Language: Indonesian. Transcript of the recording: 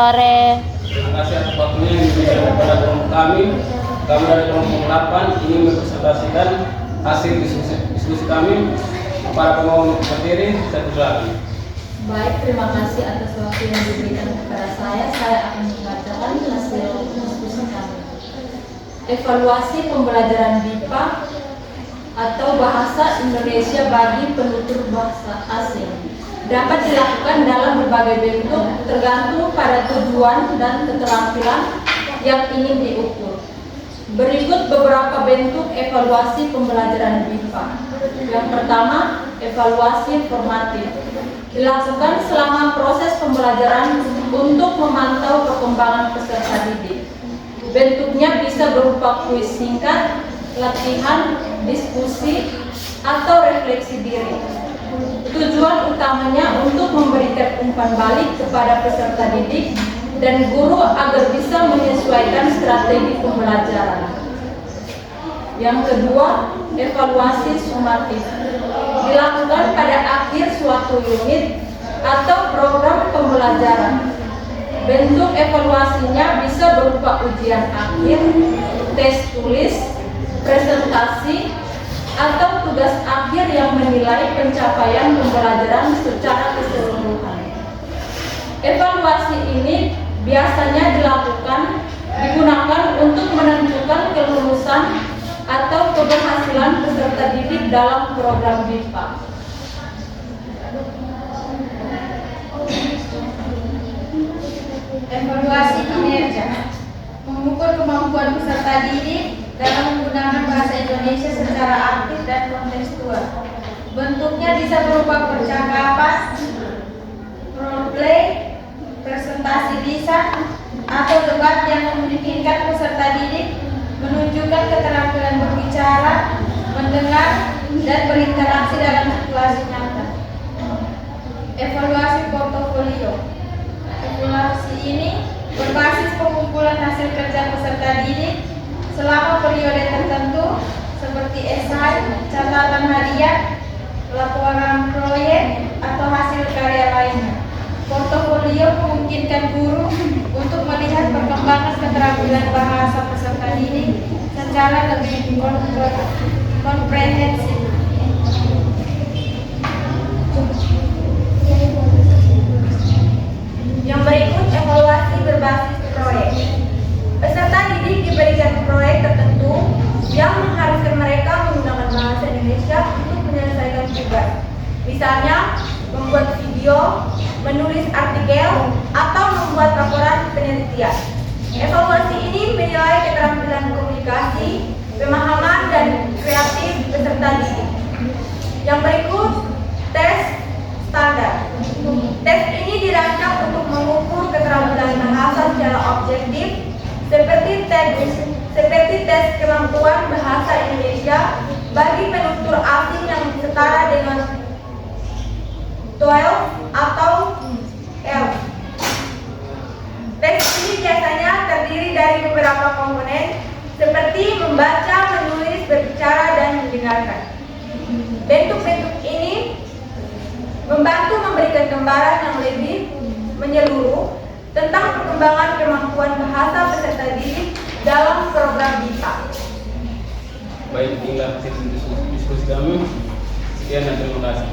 sore. Terima kasih atas waktunya yang diberikan kepada kelompok kami. Kami dari kelompok 8 ingin mempresentasikan hasil diskusi kami kepada pemohon materi satu lagi. Baik, terima kasih atas waktu yang diberikan kepada saya. Saya akan membacakan hasil diskusi kami. Evaluasi pembelajaran BIPA atau Bahasa Indonesia bagi penutur bahasa asing dapat dilakukan dalam berbagai bentuk tergantung pada tujuan dan keterampilan yang ingin diukur. Berikut beberapa bentuk evaluasi pembelajaran BIPA. Yang pertama, evaluasi formatif. Dilakukan selama proses pembelajaran untuk memantau perkembangan peserta didik. Bentuknya bisa berupa kuis singkat, latihan, diskusi, atau refleksi diri. Tujuan utamanya untuk memberikan umpan balik kepada peserta didik dan guru agar bisa menyesuaikan strategi pembelajaran. Yang kedua, evaluasi sumatif. Dilakukan pada akhir suatu unit atau program pembelajaran. Bentuk evaluasinya bisa berupa ujian akhir, tes tulis, presentasi, atau tugas akhir yang menilai pencapaian pembelajaran secara keseluruhan. Evaluasi ini biasanya digunakan untuk menentukan kelulusan atau keberhasilan peserta didik dalam program BIPA. Evaluasi kinerja mengukur kemampuan peserta didik dalam menggunakan bahasa Indonesia secara aktif dan kontekstual. Bentuknya bisa berupa percakapan, role play, presentasi lisan, atau debat yang memungkinkan peserta didik menunjukkan keterampilan berbicara, mendengar, dan berinteraksi dalam situasi nyata. Evaluasi portofolio. Evaluasi ini berbasis pengumpulan hasil kerja peserta didik selama periode tertentu seperti esai, catatan harian, laporan proyek, atau hasil karya lainnya. Portofolio memungkinkan guru untuk melihat perkembangan keterampilan bahasa peserta didik secara lebih komprehensif. Yang berikut evaluasi berbasis proyek. Peserta didik diberikan proyek tertentu yang mengharuskan mereka menggunakan bahasa Indonesia untuk menyelesaikan tugas. Misalnya, membuat video, menulis artikel, atau membuat laporan penelitian. Evaluasi ini menilai keterampilan komunikasi, pemahaman, dan kreatif peserta didik. Yang berikut, tes standar. Tes ini dirancang untuk mengukur keterampilan bahasa secara objektif, seperti tes kemampuan bahasa Indonesia bagi penutur asing yang setara dengan TOEFL atau IELTS. Tes ini biasanya terdiri dari beberapa komponen seperti membaca, menulis, berbicara, dan mendengarkan. Bentuk-bentuk ini membantu memberikan gambaran yang lebih menyeluruh tentang perkembangan kemampuan bahasa peserta didik dalam program BIPA. Baik, inilah hasil diskusi kami. Sekian dan terima kasih.